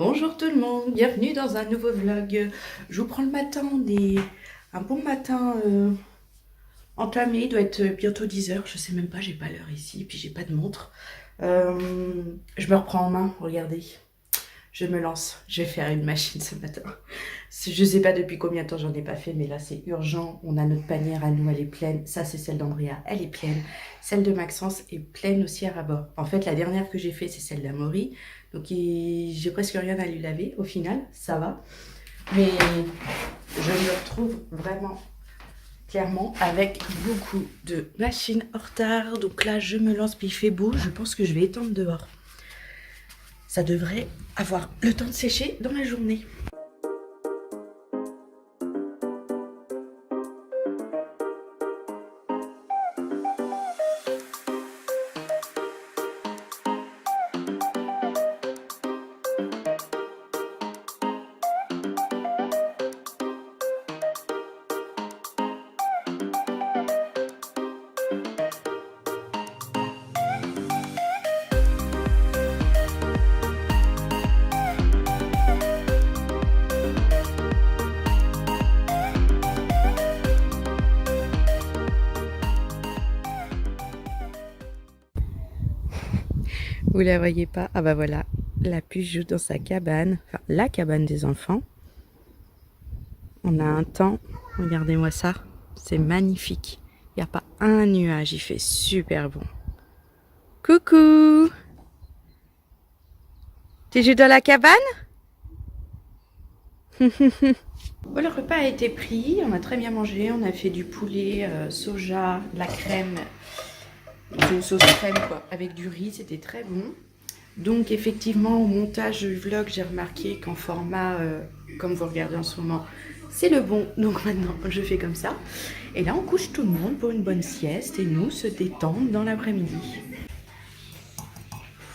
Bonjour tout le monde, bienvenue dans un nouveau vlog. Je vous prends le matin, un bon matin entamé, il doit être bientôt 10 heures, je sais même pas, j'ai pas l'heure ici, puis j'ai pas de montre. Je me reprends en main, regardez, je me lance, je vais faire une machine ce matin. Je sais pas depuis combien de temps j'en ai pas fait, mais là c'est urgent, on a notre panière à nous, elle est pleine, ça c'est celle d'Andrea, elle est pleine, celle de Maxence est pleine aussi à ras-bord. En fait la dernière que j'ai fait c'est celle d'Amaury, donc j'ai presque rien à lui laver, au final ça va, mais je me retrouve vraiment clairement avec beaucoup de machines en retard, donc là je me lance, puis il fait beau, je pense que je vais étendre dehors. Ça devrait avoir le temps de sécher dans la journée. Vous la voyez pas? Ah bah voilà, la puce joue dans sa cabane, enfin la cabane des enfants. On a un temps, regardez-moi ça, c'est magnifique. Il n'y a pas un nuage, il fait super bon. Coucou! Tu joues dans la cabane? Bon, le repas a été pris, on a très bien mangé, on a fait du poulet, soja, de la crème, une sauce crème quoi, avec du riz, c'était très bon. Donc effectivement au montage du vlog j'ai remarqué qu'en format comme vous regardez en ce moment c'est le bon, donc maintenant je fais comme ça. Et là on couche tout le monde pour une bonne sieste et nous se détendre dans l'après-midi.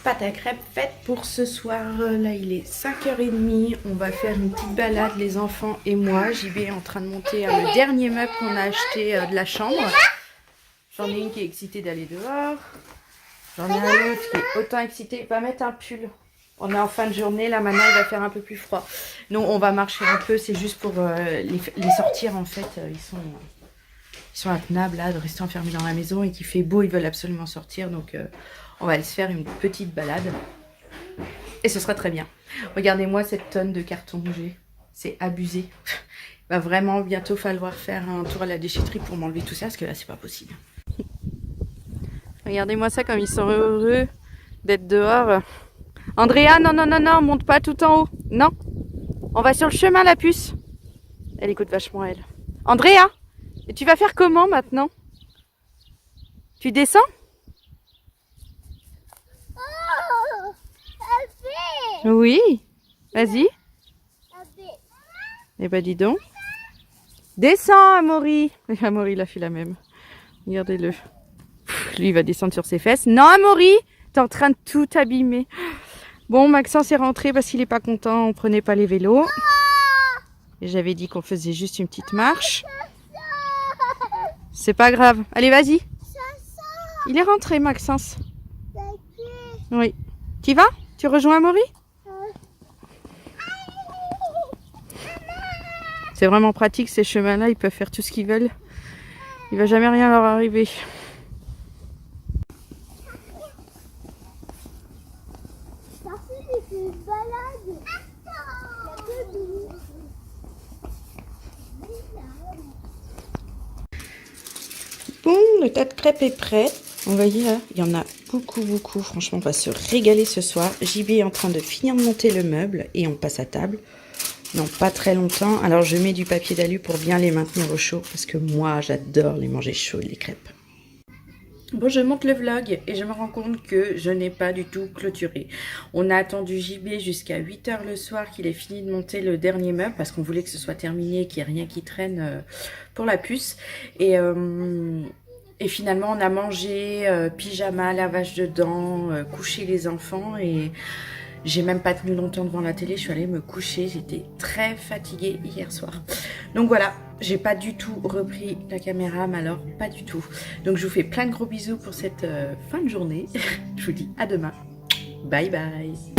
Pâte à crêpes faite pour ce soir, là il est 5h30, on va faire une petite balade les enfants et moi. JB est en train de monter le dernier meuble qu'on a acheté de la chambre. J'en ai une qui est excitée d'aller dehors. J'en ai un autre qui est autant excité. Il va mettre un pull. On est en fin de journée. Là, maintenant, il va faire un peu plus froid. Nous, on va marcher un peu. C'est juste pour les sortir, en fait. Ils sont intenables, là, de rester enfermés dans la maison et qu'il fait beau. Ils veulent absolument sortir. Donc, on va aller se faire une petite balade. Et ce sera très bien. Regardez-moi cette tonne de carton que j'ai. C'est abusé. Il va vraiment bientôt falloir faire un tour à la déchetterie pour m'enlever tout ça. Parce que là, c'est pas possible. Regardez-moi ça comme ils sont heureux d'être dehors. Andrea, non, non, non, non, monte pas tout en haut. Non, on va sur le chemin la puce. Elle écoute vachement elle. Andrea, et tu vas faire comment maintenant? Tu descends? Oui, vas-y. Eh ben dis donc. Descends Amaury. Amaury il a fait la même. Regardez-le. Lui, il va descendre sur ses fesses. Non, Amaury, t'es en train de tout abîmer. Bon, Maxence est rentré parce qu'il est pas content. On prenait pas les vélos. Et j'avais dit qu'on faisait juste une petite marche. C'est pas grave. Allez, vas-y. Il est rentré, Maxence. Oui. Tu vas? Tu rejoins Amaury? C'est vraiment pratique ces chemins-là. Ils peuvent faire tout ce qu'ils veulent. Il va jamais rien leur arriver. Bon, le tas de crêpes est prêt. Vous voyez là, il y en a beaucoup, beaucoup. Franchement, on va se régaler ce soir. JB est en train de finir de monter le meuble et on passe à table. Non, pas très longtemps. Alors, je mets du papier d'alu pour bien les maintenir au chaud parce que moi, j'adore les manger chaudes, les crêpes. Bon, je monte le vlog et je me rends compte que je n'ai pas du tout clôturé. On a attendu JB jusqu'à 8 h le soir qu'il ait fini de monter le dernier meuble parce qu'on voulait que ce soit terminé, qu'il n'y ait rien qui traîne pour la puce. Et finalement, on a mangé, pyjama, lavage de dents, coucher les enfants et j'ai même pas tenu longtemps devant la télé, je suis allée me coucher, j'étais très fatiguée hier soir. Donc voilà, j'ai pas du tout repris la caméra, mais alors pas du tout. Donc je vous fais plein de gros bisous pour cette fin de journée. Je vous dis à demain. Bye bye.